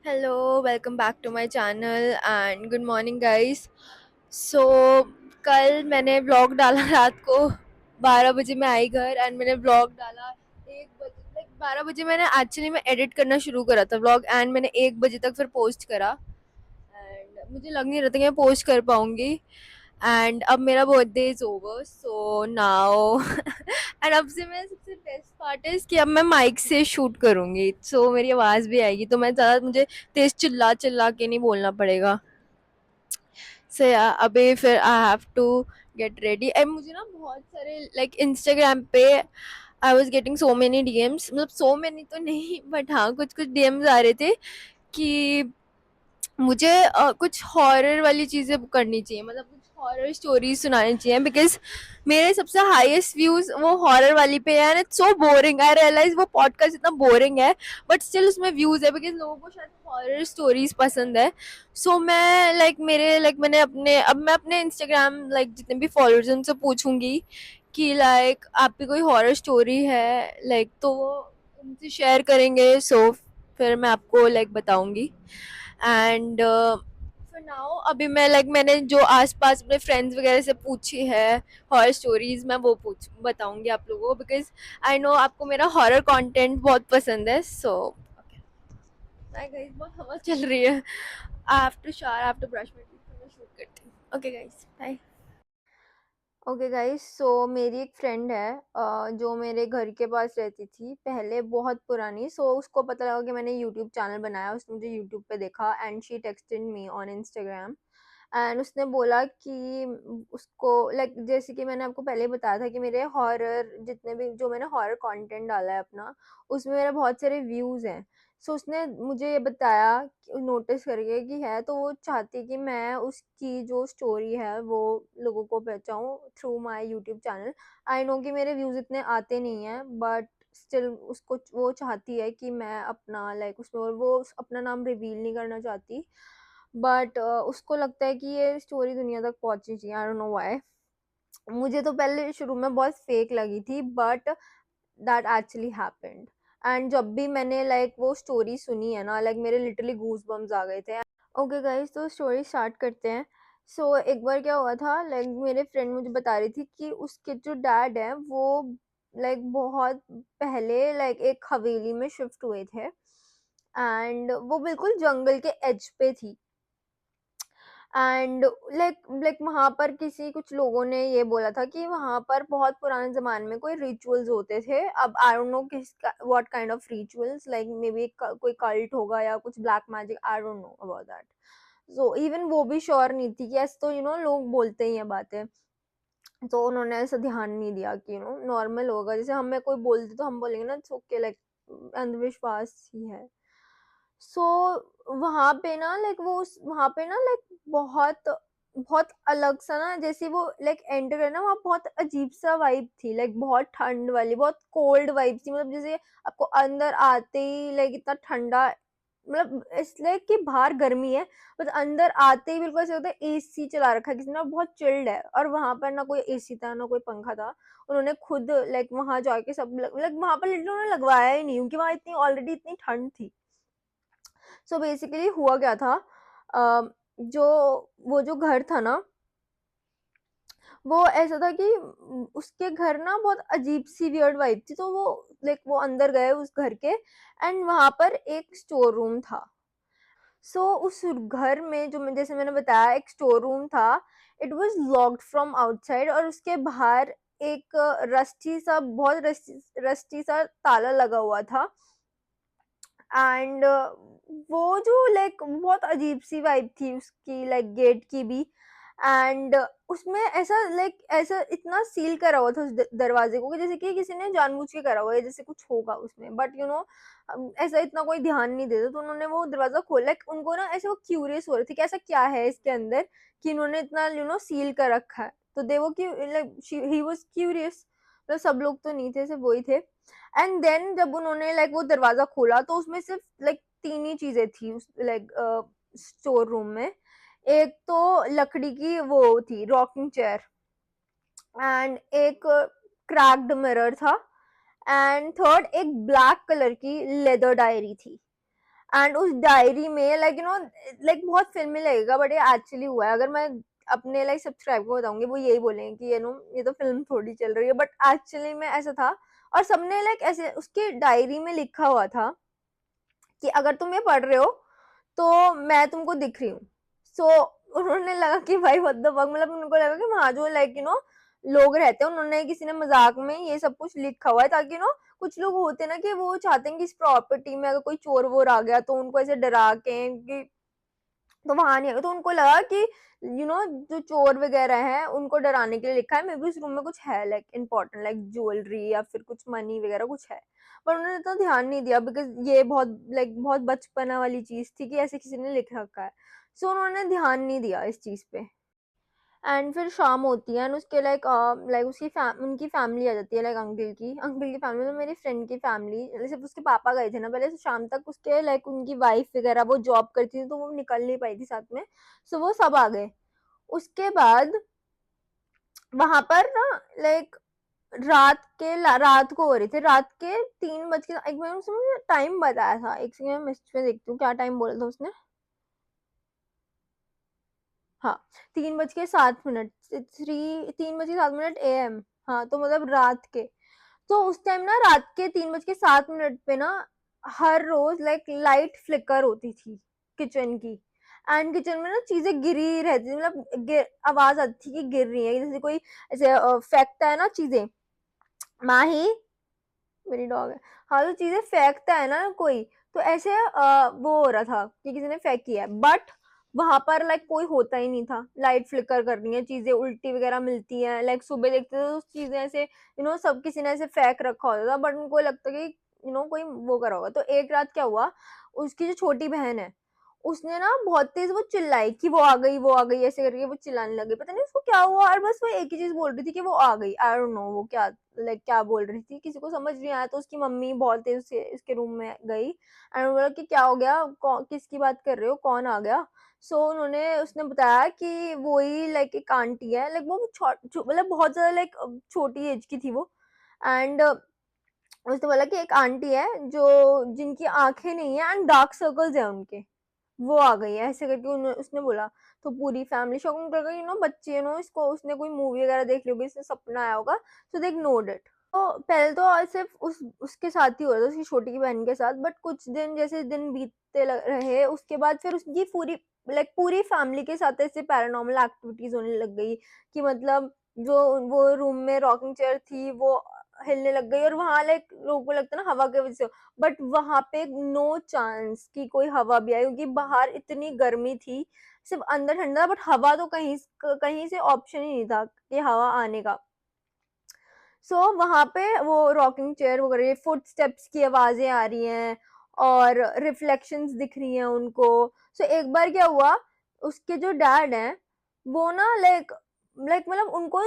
Hello, welcome back to my channel and good morning guys. So कल मैंने vlog डाला रात को 12 बजे मैं आई घर एंड मैंने व्लॉग डाला 1 बजे। 12 बजे मैंने एक्चुअली मैं एडिट करना शुरू करा था व्लॉग एंड मैंने 1 बजे तक फिर पोस्ट करा एंड मुझे लग नहीं रहा था कि मैं पोस्ट कर पाऊंगी। एंड अब मेरा birthday is over so now and अब से मैं सबसे बेस्ट पार्ट है कि अब मैं माइक से शूट करूंगी सो मेरी आवाज़ भी आएगी तो मैं ज़्यादा मुझे तेज चिल्ला चिल्ला के नहीं बोलना पड़ेगा। सो या अभी फिर I have to get ready and मुझे ना बहुत सारे इंस्टाग्राम पे I was getting so many DMs, मतलब सो मेनी तो नहीं बट हाँ कुछ कुछ डीएम्स आ रहे थे कि मुझे कुछ हॉरर वाली चीज़ें करनी चाहिए, मतलब कुछ हॉरर स्टोरीज सुनानी चाहिए बिकॉज मेरे सबसे हाईएस्ट व्यूज वो हॉरर वाली पे है and it's so boring. I realise वो पॉडकास्ट इतना बोरिंग है बट स्टिल उसमें व्यूज है बिकॉज लोगों को शायद हॉरर स्टोरीज पसंद है। सो मैं मैंने अपने अब मैं अपने इंस्टाग्राम जितने भी फॉलोअर्स हैं उनसे पूछूंगी कि आपकी कोई हॉरर स्टोरी है तो वो उनसे शेयर करेंगे। सो फिर मैं आपको बताऊंगी एंड फॉर नाउ अभी मैंने जो आसपास अपने फ्रेंड्स वगैरह से पूछी है हॉरर स्टोरीज मैं वो पूछ बताऊंगी आप लोगों को बिकॉज आई नो आपको मेरा हॉरर कंटेंट बहुत पसंद है। सो गाइस बहुत हवा चल रही है। I have to shower, I have to brush my teeth, मैं शूट करती हूँ। Okay guys bye. Okay guys so मेरी एक फ्रेंड है जो मेरे घर के पास रहती थी पहले, बहुत पुरानी। सो उसको पता लगा कि मैंने यूट्यूब चैनल बनाया, उसने मुझे यूट्यूब पे देखा and she texted me on Instagram and उसने बोला कि उसको जैसे कि मैंने आपको पहले ही बताया था कि मेरे हॉरर जितने भी जो मैंने हॉरर कंटेंट डाला है अपना उसमें मेरे बहुत सारे व्यूज़ हैं। सो उसने मुझे ये बताया नोटिस करके कि है तो वो चाहती कि मैं उसकी जो स्टोरी है वो लोगों को पहुंचाऊं through my YouTube channel. I know कि मेरे व्यूज़ इतने आते नहीं हैं बट स्टिल उसको वो चाहती है कि मैं अपना उसमें, और वो अपना नाम रिवील नहीं करना चाहती बट उसको लगता है कि ये स्टोरी दुनिया तक पहुंचनी चाहिए। I don't know why. मुझे तो पहले शुरू में बहुत फेक लगी थी but that actually happened and जब भी मैंने वो स्टोरी सुनी है ना मेरे लिटरली गूज बम्स आ गए थे। ओके गाइस तो स्टोरी स्टार्ट करते हैं। सो एक बार क्या हुआ था, मेरे फ्रेंड मुझे बता रही थी कि उसके जो डैड है वो बहुत पहले एक हवेली में शिफ्ट हुए थे एंड वो बिल्कुल जंगल के एज पे थी एंड वहाँ पर किसी कुछ लोगों ने ये बोला था कि वहाँ पर बहुत पुराने ज़माने में कोई रिचुअल्स होते थे। अब I don't know what kind of rituals, may be कोई कल्ट होगा या कुछ black magic, I don't know about that. So even वो भी श्योर नहीं थी कि ऐसे तो लोग बोलते ही हैं बातें। तो उन्होंने ऐसा ध्यान नहीं दिया कि नॉर्मल होगा, जैसे हमें कोई बोल दे तो हम बोलेंगे ना इट्स ओके, अंधविश्वास ही है। सो वहाँ पे ना वो उस वहाँ पे ना बहुत बहुत अलग सा ना, जैसे वो एंटर है ना वहाँ बहुत अजीब सा वाइब थी, बहुत ठंड वाली, बहुत कोल्ड वाइब थी, मतलब जैसे आपको अंदर आते ही इतना ठंडा, मतलब इसलिए कि बाहर गर्मी है बट अंदर आते ही बिल्कुल ऐसा होता है एसी चला रखा है किसी ने, बहुत चिल्ड है। और वहां पर ना कोई एसी था ना कोई पंखा था, उन्होंने खुद वहां जाके सब वहां पर लिटरली उन्होंने लगवाया ही नहीं क्योंकि वहां इतनी ऑलरेडी इतनी ठंड थी। सो बेसिकली हुआ क्या था, जो वो जो घर था ना वो ऐसा था कि उसके घर ना बहुत अजीब सी वियर्ड वाइब थी, तो वो वो अंदर गए उस घर के एंड वहां पर एक स्टोर रूम था। सो उस घर में जो जैसे मैंने बताया एक स्टोर रूम था, it was locked from outside और उसके बाहर एक रस्टी सा, बहुत रस्टी सा ताला लगा हुआ था एंड वो जो बहुत अजीब सी वाइब थी उसकी, गेट की भी। एंड उसमें ऐसा ऐसा इतना सील करा हुआ था उस दरवाजे को कि जैसे कि किसी ने जानबूझ के करा हुआ है, जैसे कुछ होगा उसमें, बट ऐसा इतना कोई ध्यान नहीं देता, तो उन्होंने वो दरवाजा खोला। उनको ना ऐसे वो क्यूरियस हो रहे थे कि ऐसा क्या है इसके अंदर कि इन्होंने इतना सील कर रखा है, तो दे वो ही वाज क्यूरियस। मतलब सब लोग तो नहीं थे, सिर्फ वही थे। एंड देन जब उन्होंने वो दरवाजा खोला तो उसमें सिर्फ तीन ही चीजें थी उस स्टोर रूम में। एक तो लकड़ी की वो थी रॉकिंग चेयर एंड एक क्रैक्ड मिरर था एंड थर्ड एक ब्लैक कलर की लेदर डायरी थी एंड उस डायरी में लाइक लाइक बहुत फिल्मी लगेगा बट ये एक्चुअली हुआ है। अगर मैं अपने लाइक सब्सक्राइब को बताऊंगी वो यही बोलेंगे कि ये तो फिल्म थोड़ी चल रही है, बट एक्चुअली में ऐसा था। और सबने लाइक ऐसे उसके डायरी में लिखा हुआ था कि अगर तुम ये पढ़ रहे हो तो मैं तुमको दिख रही हूँ। सो उन्होंने लगा कि भाई व्हाट द फक, मतलब उनको लगा कि वहां जो लाइक लोग रहते हैं, उन्होंने किसी ने मजाक में ये सब कुछ लिखा हुआ है ताकि कुछ लोग होते हैं ना कि वो चाहते हैं कि इस प्रॉपर्टी में अगर कोई चोर वोर आ गया तो उनको ऐसे डरा के कि तो वहां नहीं आएगा। तो उनको लगा कि जो चोर वगैरह हैं उनको डराने के लिए लिखा है, मे बी उस रूम में कुछ है लाइक इम्पोर्टेंट लाइक ज्वेलरी या फिर कुछ मनी वगैरह कुछ है। पर उन्होंने इतना ध्यान नहीं दिया बिकॉज ये बहुत बचपना वाली चीज थी कि ऐसे किसी ने लिख रखा है। सो उन्होंने ध्यान नहीं दिया इस चीज पे। एंड फिर शाम होती है एंड उसके लाइक उनकी फैमिली आ जाती है, लाइक अंकल की फैमिली, मतलब मेरी फ्रेंड की फैमिली। जैसे उसके पापा गए थे ना पहले, तो शाम तक उसके लाइक उनकी वाइफ वगैरह वो जॉब करती थी तो वो निकल नहीं पाई थी साथ में। सो वो सब आ गए। उसके बाद वहां पर ना लाइक रात को हो रही थी, रात के 3 बज के एक मैंने उसने टाइम बताया था, एक सेकंड मैं मैसेज में देखती हूँ क्या टाइम बोला था उसने। हाँ, 3:07 3:07 AM। हाँ, तो मतलब रात के। तो उस टाइम ना रात के 3:07 पे ना हर रोज लाइक लाइट फ्लिकर होती थी किचन की। एंड किचन में ना चीजें गिरी रहती थी, मतलब आवाज आती थी कि गिर रही है, जैसे कोई ऐसे फेंकता है ना चीजें। माही, मेरी डॉग है। हाँ, तो चीजें फेंकता है ना कोई, तो ऐसे वो हो रहा था कि किसी ने फेंकी है, बट वहां पर लाइक कोई होता ही नहीं था। लाइट फ्लिकर कर रही है, चीजें उल्टी वगैरह मिलती हैं, लाइक सुबह देखते थे तो चीजें ऐसे सब किसी ने ऐसे फेंक रखा होता था, बट उनको लगता कि कोई वो करा होगा। तो एक रात क्या हुआ, उसकी जो छोटी बहन है उसने ना बहुत तेज वो चिल्लाई कि वो आ गई, वो आ गई, ऐसे करके वो चिल्लाने लगी। पता नहीं उसको क्या हुआ, और बस वो एक ही चीज बोल रही थी कि वो आ गई। आई डोंट नो वो क्या लाइक क्या बोल रही थी, किसी को समझ नहीं आया। तो उसकी मम्मी बहुत तेज उसके रूम में गई एंड बोला कि क्या हो गया, किसकी बात कर रहे हो, कौन आ गया। उसने बताया कि वो ही लाइक एक आंटी है, लाइक वो मतलब बहुत ज्यादा लाइक छोटी एज की थी वो। एंड उसने बोला कि एक आंटी है जो जिनकी आंखें नहीं है एंड डार्क सर्कल्स है उनके, वो आ गई है, ऐसे करके उसने बोला। तो पूरी फैमिली शॉक में पड़ गई। बच्चे इसको उसने कोई मूवी वगैरह देख ली होगी, इसने सपना आया होगा, सो दे इग्नोर्ड इट। तो पहले तो सिर्फ उसके साथ ही हो रहा था, उसकी छोटी की बहन के साथ, बट कुछ दिन जैसे दिन बीतते रहे उसके बाद फिर उसकी पूरी फैमिली के साथ ऐसे पैरानॉर्मल एक्टिविटीज होने लग गई कि मतलब जो वो रूम में रॉकिंग चेयर थी वो हिलने लग गई, और वहां लाइक लोगों को लगता ना हवा के वजह से, बट वहां पे नो चांस कि कोई हवा भी आई, क्योंकि बाहर इतनी गर्मी थी, सिर्फ अंदर ठंडा, बट हवा तो कहीं कहीं से ऑप्शन ही नहीं था कि हवा आने का। वहां पे वो रॉकिंग चेयर वगैरह, फुट स्टेप्स की आवाजें आ रही हैं और रिफ्लेक्शंस दिख रही हैं उनको। एक बार क्या हुआ, उसके जो डैड हैं वो ना लाइक लाइक मतलब उनको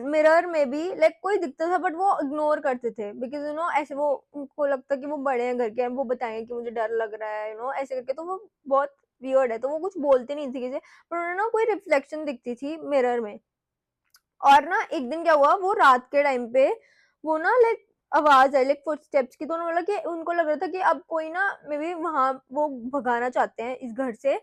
मिरर में भी लाइक कोई दिखता था, बट वो इग्नोर करते थे बिकॉज ऐसे वो उनको लगता कि वो बड़े हैं घर के हैं, वो बताएंगे कि मुझे डर लग रहा है ऐसे करके, तो वो बहुत वियर्ड है, तो वो कुछ बोलते नहीं थे किसी, पर उन्हें ना कोई रिफ्लेक्शन दिखती थी मिरर में। और ना एक दिन क्या हुआ, वो रात के टाइम पे वो ना लाइक आवाज आई लाइक फुटस्टेप्स की, तो उन्होंने बोला कि उनको लग रहा था कि अब कोई ना मे बी वहां वो भगाना चाहते हैं इस घर से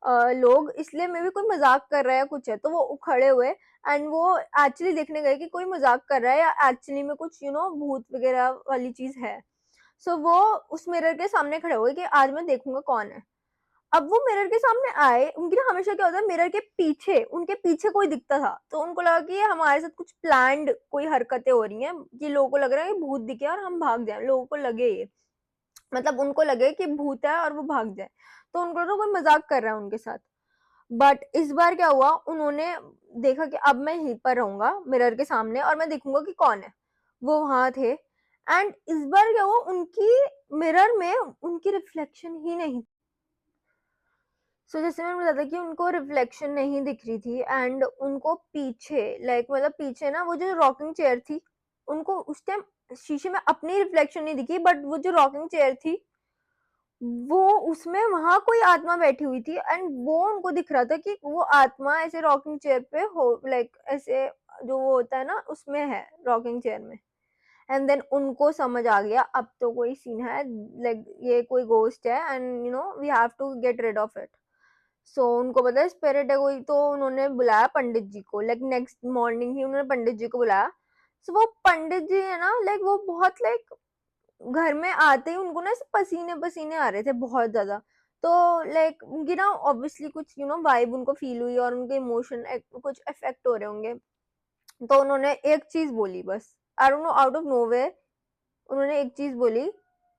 लोग, इसलिए मे बी कोई मजाक कर रहा है कुछ है, तो वो खड़े हुए एंड वो एक्चुअली देखने गए कि कोई मजाक कर रहा है या एक्चुअली में कुछ भूत वगैरह वाली चीज है। वो उस मिरर के सामने खड़े हुए कि आज मैं देखूंगा कौन है। अब वो मिरर के सामने आए, उनकी ना हमेशा क्या होता है, मिरर के पीछे उनके पीछे कोई दिखता था, तो उनको लगा कि ये हमारे साथ कुछ प्लान्ड कोई हरकतें हो रही हैं, कि लोगों को लग रहा है कि भूत दिखे और हम भाग जाए, लोगों को लगे ये, मतलब उनको लगे कि भूत है और वो भाग जाए, तो उनको तो कोई मजाक कर रहा है उनके साथ। बट इस बार क्या हुआ, उन्होंने देखा कि अब मैं यहीं पर रहूंगा मिरर के सामने और मैं देखूंगा कि कौन है। वो वहां थे एंड इस बार क्या हुआ, उनकी मिरर में उनकी रिफ्लेक्शन ही नहीं। जैसे मैंने बताया था कि उनको रिफ्लेक्शन नहीं दिख रही थी एंड उनको पीछे लाइक मतलब पीछे ना वो जो रॉकिंग चेयर थी, उनको उस टाइम शीशे में अपनी रिफ्लेक्शन नहीं दिखी, बट वो जो रॉकिंग चेयर थी वो उसमें वहां कोई आत्मा बैठी हुई थी एंड वो उनको दिख रहा था कि वो आत्मा ऐसे रॉकिंग चेयर पे हो, लाइक ऐसे जो वो होता है ना उसमें है रॉकिंग चेयर में। एंड देन उनको समझ आ गया अब तो कोई सीन है, लाइक ये कोई गोस्ट है and we have to get rid of it. So उनको पता है स्पिरिट है कोई, तो उन्होंने बुलाया पंडित जी को, लाइक नेक्स्ट मॉर्निंग ही उन्होंने पंडित जी को बुलाया। सो वो पंडित जी है ना, लाइक वो बहुत लाइक घर में आते ही उनको ना ऐसे पसीने पसीने आ रहे थे बहुत ज्यादा। तो लाइक उनकी ना ऑब्वियसली कुछ वाइब उनको फील हुई और उनके इमोशन कुछ अफेक्ट हो रहे होंगे। तो उन्होंने एक चीज बोली बस, I don't know out of nowhere उन्होंने एक चीज बोली,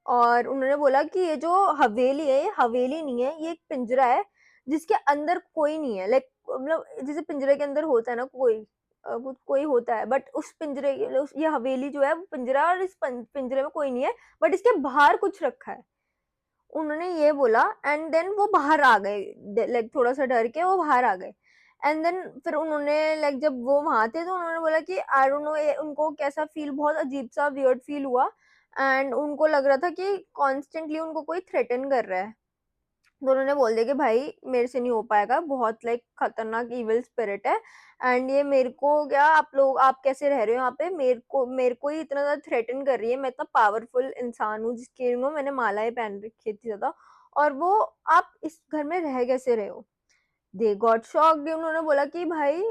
और उन्होंने बोला कि ये जो हवेली है ये हवेली नहीं है, ये एक पिंजरा है जिसके अंदर कोई नहीं है। लाइक मतलब जैसे पिंजरे के अंदर होता है ना कोई कोई होता है, बट उस पिंजरे ये हवेली जो है वो पिंजरा है, और इस पिंजरे में कोई नहीं है, बट इसके बाहर कुछ रखा है। उन्होंने ये बोला एंड देन वो बाहर आ गए, लाइक थोड़ा सा डर के वो बाहर आ गए। एंड देन फिर उन्होंने लाइक जब वो वहां थे तो उन्होंने बोला कि आई डोंट नो उनको कैसा फील, बहुत अजीब सा वियर्ड फील हुआ। एंड उनको लग रहा था कि कॉन्स्टेंटली उनको कोई थ्रेटन कर रहा है। तो उन्होंने बोल दिया कि भाई मेरे से नहीं हो पाएगा, बहुत लाइक खतरनाक इविल स्पिरिट है, एंड ये मेरे को क्या, आप कैसे रह रहे हो यहाँ पे, मेरे को ही इतना ज्यादा थ्रेटन कर रही है, मैं इतना पावरफुल इंसान हूँ जिसके मैंने मालाएं पहन रखी थी ज्यादा, और वो आप इस घर में रह कैसे रहे हो। दे गॉट शॉक्ड, उन्होंने बोला कि भाई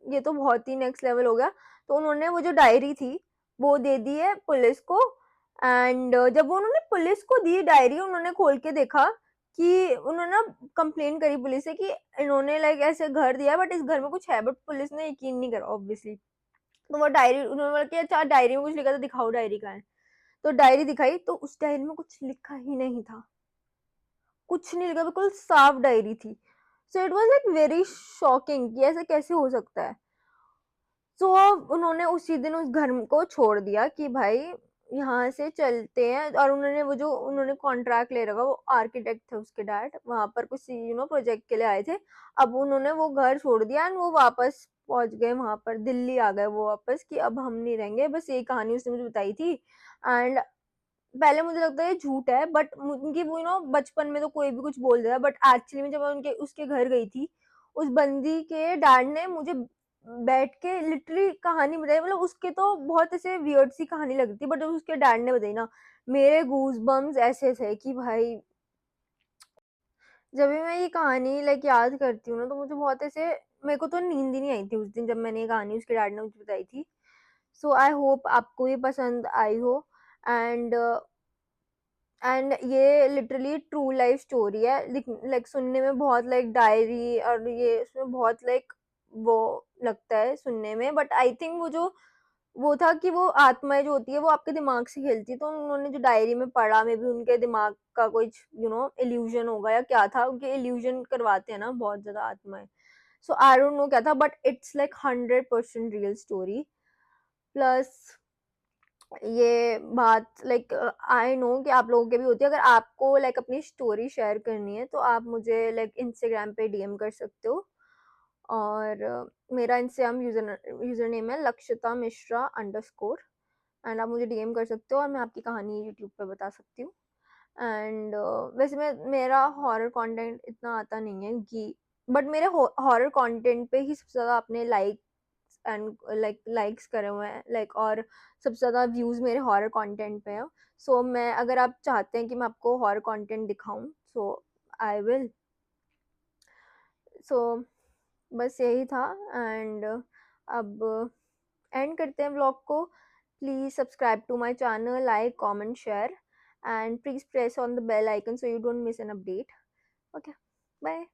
ये तो बहुत ही नेक्स्ट लेवल हो गया। तो उन्होंने वो जो डायरी थी वो दे दी है पुलिस को। एंड जब उन्होंने पुलिस को दी डायरी, उन्होंने खोल के देखा कि उन्होंने ना कंप्लेन करी पुलिस से कि इन्होंने लाइक ऐसे घर दिया है बट इस घर में कुछ है, बट पुलिस ने यकीन नहीं करा ऑब्वियसली। तो वो डायरी उन्होंने बोला कि अच्छा डायरी में कुछ लिखा था, दिखाओ डायरी का है। तो डायरी दिखाई तो उस डायरी में कुछ लिखा ही नहीं था, कुछ नहीं लिखा, बिल्कुल साफ डायरी थी। So it was like very shocking कि ऐसे कैसे हो सकता है। सो उन्होंने उसी दिन उस घर को छोड़ दिया कि भाई यहाँ से चलते हैं, और उन्होंने वो जो उन्होंने कॉन्ट्रैक्ट ले रखा, वो आर्किटेक्ट थे उसके डैड, वहां पर कुछ प्रोजेक्ट के लिए आए थे। अब उन्होंने वो घर छोड़ दिया एंड वो वापस पहुंच गए वहां पर, दिल्ली आ गए वो वापस कि अब हम नहीं रहेंगे, बस यही कहानी उसने मुझे बताई थी। एंड पहले मुझे लगता है ये झूठ है, बट उनकी वो बचपन में तो कोई भी कुछ बोल देता है, बट एक्चुअली में जब मैं उनके उसके घर गई थी, उस बंदी के डैड ने मुझे बैठ के लिटरली कहानी बताई, मतलब उसके तो बहुत ऐसे वियर्ड सी कहानी लग रही थी, बट जब उसके डैड ने बताई ना, मेरे गूज बम्स ऐसे थे कि भाई, जब भी मैं ये कहानी लाइक याद करती हूँ ना तो मुझे बहुत ऐसे, मेरे को तो नींद ही नहीं आई थी उस दिन जब मैंने ये कहानी उसके डैड ने मुझे बताई थी। सो आई होप आपको ये पसंद आई हो। एंड ये लिटरली ट्रू लाइफ स्टोरी है, लाइक सुनने में बहुत लाइक डायरी, और ये उसमें बहुत लाइक वो लगता है सुनने में, बट आई थिंक वो था कि वो आत्माएं जो होती है वो आपके दिमाग से खेलती है, तो उन्होंने जो डायरी में पढ़ा मे भी उनके दिमाग का कुछ इल्यूजन होगा या क्या था, उनके इल्यूजन करवाते हैं ना बहुत ज्यादा आत्माएं। सो आई डोंट नो क्या था, but it's like 100% real story. Plus ये बात लाइक आई नो कि आप लोगों के भी होती है, अगर आपको लाइक अपनी स्टोरी शेयर करनी है तो आप मुझे लाइक इंस्टाग्राम पे डीएम कर सकते हो, और मेरा इंस्टाग्राम यूजर नेम है लक्षिता मिश्रा अंडरस्कोर, एंड आप मुझे डीएम कर सकते हो और मैं आपकी कहानी यूट्यूब पे बता सकती हूँ। एंड वैसे मेरा हॉरर कंटेंट इतना आता नहीं है कि, बट मेरे हॉरर कंटेंट पे ही सबसे ज़्यादा आपने एंड लाइक्स करे हुए हैं, लाइक और सबसे ज़्यादा व्यूज़ मेरे हॉरर कंटेंट पे हैं। सो मैं, अगर आप चाहते हैं कि मैं आपको हॉरर कंटेंट दिखाऊं, सो आई विल। सो बस यही था। एंड अब एंड करते हैं व्लॉग को। Please subscribe to my channel, like comment share, and please press on the bell icon so you don't miss an update. Okay, bye.